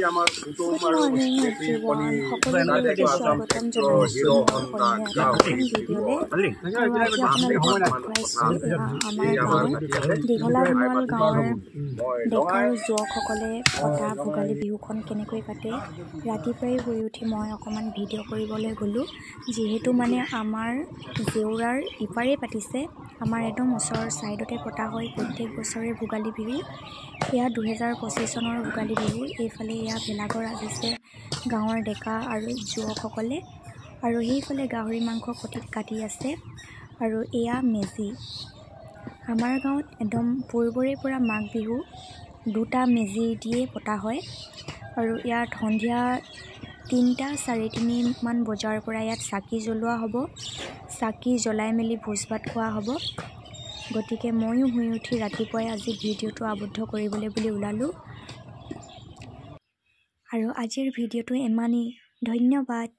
আমাৰ Good morning everyone. সকলোকে স্বাগতম জনাইছো ভিডিঅ'লে। আৰু আজি আপোনালোকক দেখুৱাইছোঁ আমাৰ গাঁৱৰ দীঘলা ধানৱাল গাঁৱৰ ডেকা আৰু যুৱকসকলে পতা ভোগালী বিহুখন কেনেকৈ পাতে। ৰাতিপুৱাই শুই উঠি মই অকণমান ভিডিঅ' কৰিবলৈ গ'লোঁ, যিহেতু মানে আমাৰ জেউৰাৰ ইপাৰে পাতিছে, আমাৰ একদম ওচৰৰ ছাইডতে পতা হয় প্ৰত্যেক বছৰে ভোগালী বিহু। এয়া 2025 চনৰ ভোগালী বিহু। এইফালে এয়া ভেলাঘৰ সাজিছে গাঁৱৰ ডেকা আৰু যুৱকসকলে, আৰু সেইফালে গাহৰি মাংস কাটি আছে, আৰু এয়া মেজি। আমাৰ গাঁৱত একদম পূৰ্বৰে পৰা মাঘ বিহু দুটা মেজি দিয়ে পতা হয়, আৰু ইয়াত সন্ধিয়া 3-3:30 বজাৰ পৰা ইয়াত চাকি জ্বলোৱা হ'ব। চাকি জ্বলাই মেলি ভোজ ভাত খোৱা হ'ব। গতিকে ময়ো শুই উঠি ৰাতিপুৱাই আজি ভিডিঅ'টো আবদ্ধ কৰিবলৈ বুলি ওলালোঁ। আৰু আজিৰ ভিডিঅ'টো ইমানেই। ধন্যবাদ।